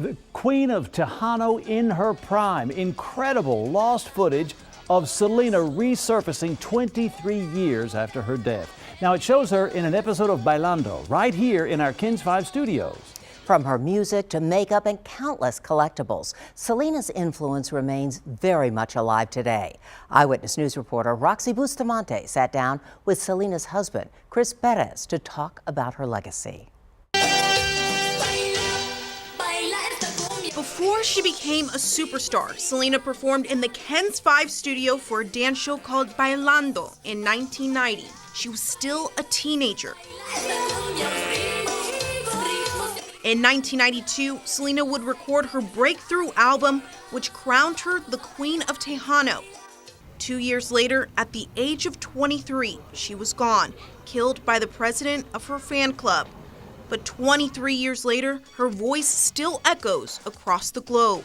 The Queen of Tejano in her prime. Incredible lost footage of Selena resurfacing 23 years after her death. Now it shows her in an episode of Bailando right here in our KENS 5 studios. From her music to makeup and countless collectibles, Selena's influence remains very much alive today. Eyewitness News reporter Roxy Bustamante sat down with Selena's husband, Chris Perez, to talk about her legacy. Before she became a superstar, Selena performed in the KENS 5 studio for a dance show called Bailando in 1990. She was still a teenager. In 1992, Selena would record her breakthrough album, which crowned her the Queen of Tejano. 2 years later, at the age of 23, she was gone, killed by the president of her fan club. But 23 years later, her voice still echoes across the globe.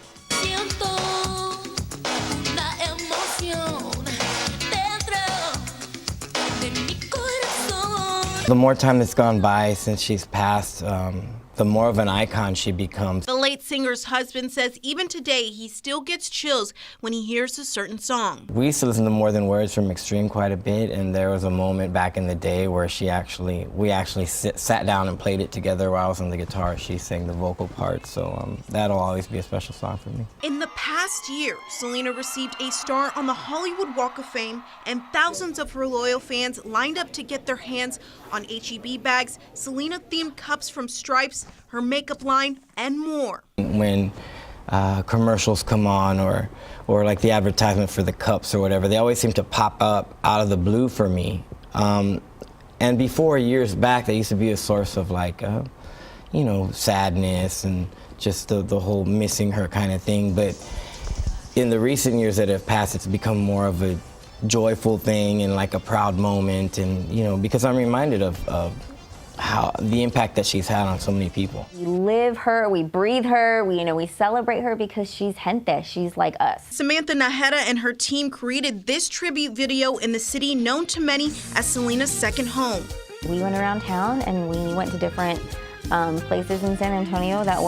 The more time that's gone by since she's passed, the more of an icon she becomes. The late singer's husband says even today he still gets chills when he hears a certain song. We used to listen to More Than Words from Extreme quite a bit, and there was a moment back in the day where we actually sat down and played it together while I was on the guitar. She sang the vocal part, so that'll always be a special song for me. In the past year, Selena received a star on the Hollywood Walk of Fame, and thousands of her loyal fans lined up to get their hands on H-E-B bags, Selena-themed cups from Stripes, her makeup line, and more. When commercials come on or like the advertisement for the cups or whatever, they always seem to pop up out of the blue for me. And before, years back, they used to be a source of like, sadness and just the whole missing her kind of thing. But in the recent years that have passed, it's become more of a joyful thing and like a proud moment, and because I'm reminded of how the impact that she's had on so many people. We live her, we breathe her, we celebrate her because she's gente, she's like us. Samantha Najera and her team created this tribute video in the city known to many as Selena's second home. We went around town and we went to different places in San Antonio that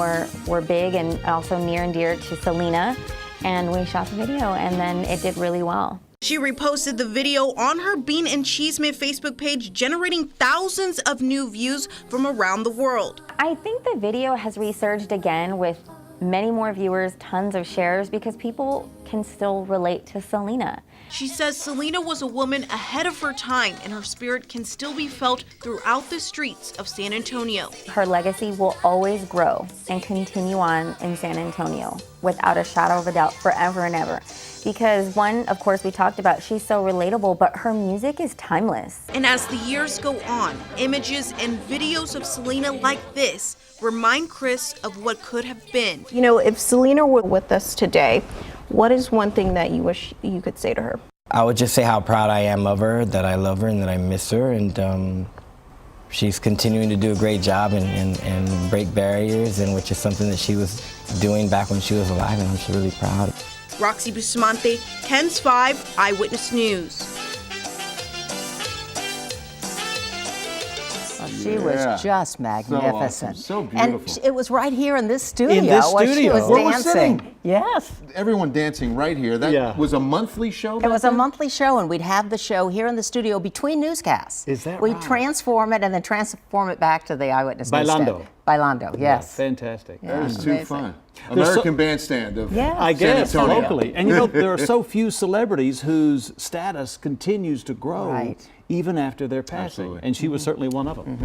were big and also near and dear to Selena, and we shot the video, and then it did really well. She reposted the video on her Bean and Cheesemate Facebook page, generating thousands of new views from around the world. I think the video has resurged again with many more viewers, tons of shares, because people can still relate to Selena. She says Selena was a woman ahead of her time, and her spirit can still be felt throughout the streets of San Antonio. Her legacy will always grow and continue on in San Antonio, without a shadow of a doubt, forever and ever. Because one, of course, we talked about, she's so relatable, but her music is timeless. And as the years go on, images and videos of Selena like this remind Chris of what could have been. If Selena were with us today, what is one thing that you wish you could say to her? I would just say how proud I am of her, that I love her and that I miss her, and she's continuing to do a great job and break barriers, and which is something that she was doing back when she was alive, and I'm just really proud. Roxy Bustamante, KENS 5 Eyewitness News. She was just magnificent. So beautiful. And it was right here in this studio. In this where studio. She was Where we're dancing. sitting. Yes. Everyone dancing right here. That was a monthly show? It was a monthly show, and we'd have the show here in the studio between newscasts. Is that We'd right? transform it and then transform it back to the Eyewitness News Bailando. stand. Bailando, yes. Fantastic. Yeah, That is too amazing. fun. American Bandstand of I San guess, Antonio. locally. And there are so few celebrities whose status continues to grow Right. even after their passing. Absolutely. And she was certainly one of them.